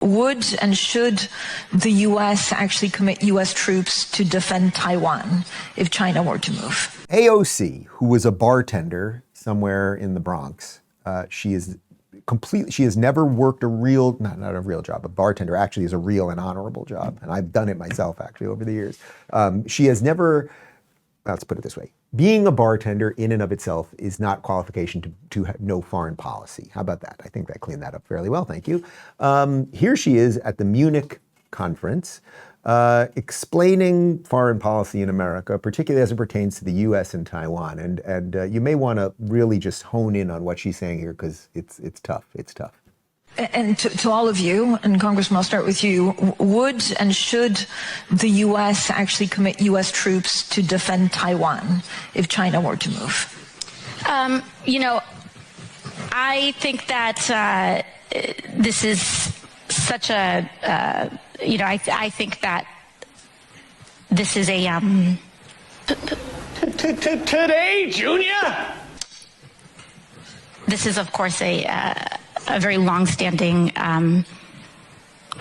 Would and should the U.S. actually commit U.S. troops to defend Taiwan if China were to move? AOC, who was a bartender somewhere in the Bronx, she has never worked not a real job. A bartender actually is a real and honorable job. And I've done it myself actually over the years. She has never, let's put it this way. Being a bartender in and of itself is not qualification to know foreign policy. How about that? I think I cleaned that up fairly well, thank you. Here she is at the Munich conference, explaining foreign policy in America, particularly as it pertains to the US and Taiwan. And you may want to really just hone in on what she's saying here, because it's tough. And to all of you, and Congressman, I'll start with you, would and should the U.S. actually commit U.S. troops to defend Taiwan if China were to move? I think that this is such a, I think that this is a... Today, Junior? This is, of course, a very long-standing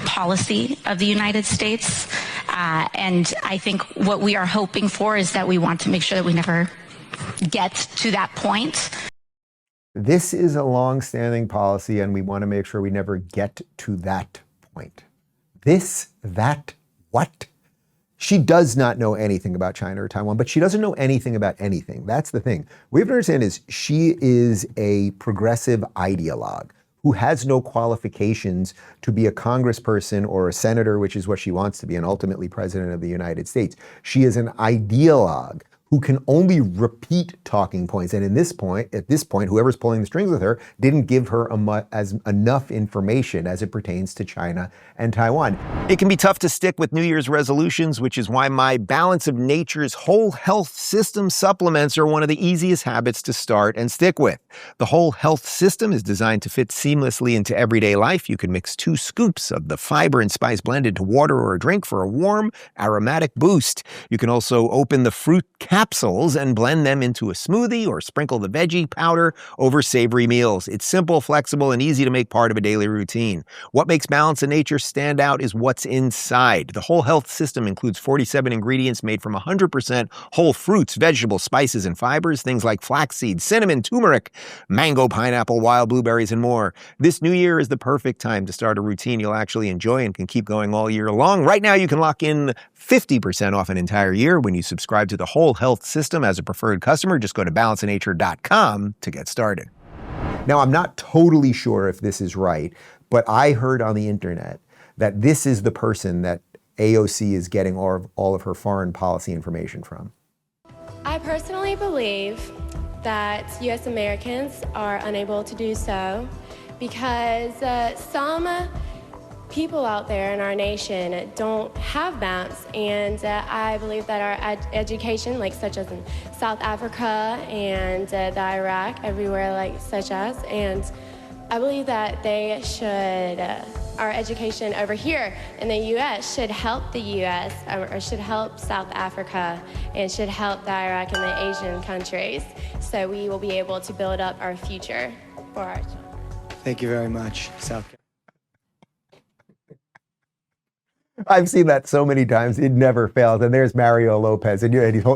policy of the United States. And I think what we are hoping for is that we want to make sure that we never get to that point. This is a long-standing policy, and we want to make sure we never get to that point. What? She does not know anything about China or Taiwan, but she doesn't know anything about anything. That's the thing. What we have to understand is she is a progressive ideologue who has no qualifications to be a congressperson or a senator, which is what she wants to be, and ultimately president of the United States. She is an ideologue who can only repeat talking points. And at this point, whoever's pulling the strings with her didn't give her enough information as it pertains to China and Taiwan. It can be tough to stick with New Year's resolutions, which is why my Balance of Nature's Whole Health System supplements are one of the easiest habits to start and stick with. The Whole Health System is designed to fit seamlessly into everyday life. You can mix 2 scoops of the fiber and spice blend into water or a drink for a warm, aromatic boost. You can also open the fruit capsules and blend them into a smoothie or sprinkle the veggie powder over savory meals. It's simple, flexible, and easy to make part of a daily routine. What makes Balance of Nature stand out is what's inside. The Whole Health System includes 47 ingredients made from 100% whole fruits, vegetables, spices, and fibers, things like flaxseed, cinnamon, turmeric, mango, pineapple, wild blueberries, and more. This new year is the perfect time to start a routine you'll actually enjoy and can keep going all year long. Right now, you can lock in 50% off an entire year when you subscribe to the Whole Health System as a preferred customer. Just go to balanceofnature.com to get started. Now, I'm not totally sure if this is right, but I heard on the internet that this is the person that AOC is getting all of her foreign policy information from. I personally believe that U.S. Americans are unable to do so because some people out there in our nation don't have maps, and I believe that our education, such as in South Africa and the Iraq, everywhere such as, and I believe that they should, our education over here in the U.S. should help the U.S. or should help South Africa and should help the Iraq and the Asian countries, so we will be able to build up our future for our children. Thank you very much, South Carolina. I've seen that so many times. It never fails. And there's Mario Lopez. And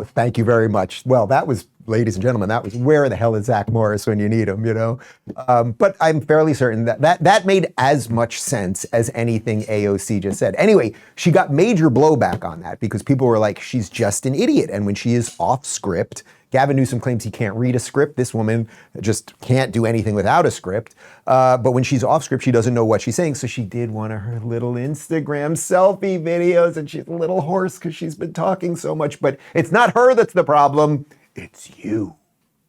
thank you very much. Well, that was, ladies and gentlemen, that was where the hell is Zach Morris when you need him, But I'm fairly certain that made as much sense as anything AOC just said. Anyway, she got major blowback on that because people were like, she's just an idiot. And when she is off script, Gavin Newsom claims he can't read a script. This woman just can't do anything without a script. But when she's off script, she doesn't know what she's saying. So she did one of her little Instagram selfie videos, and she's a little hoarse because she's been talking so much. But it's not her that's the problem. It's you.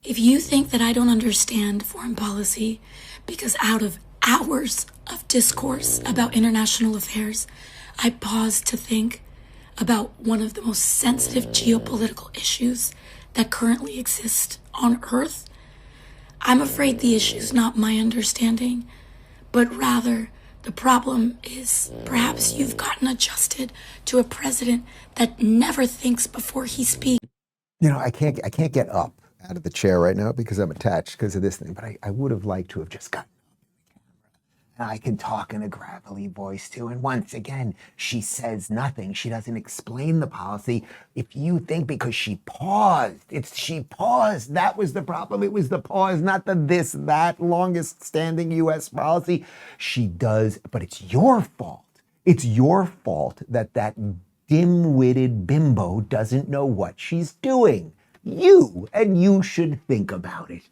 If you think that I don't understand foreign policy because out of hours of discourse about international affairs, I pause to think about one of the most sensitive geopolitical issues that currently exist on Earth, I'm afraid the issue's not my understanding, but rather the problem is perhaps you've gotten adjusted to a president that never thinks before he speaks. I can't get up out of the chair right now because I'm attached because of this thing, but I would have liked to have just gotten And I can talk in a gravelly voice too. And once again, she says nothing. She doesn't explain the policy. If you think because she paused, she paused. That was the problem. It was the pause, not the this, that longest standing U.S. policy. She does, but it's your fault. It's your fault that that dim-witted bimbo doesn't know what she's doing. And you should think about it.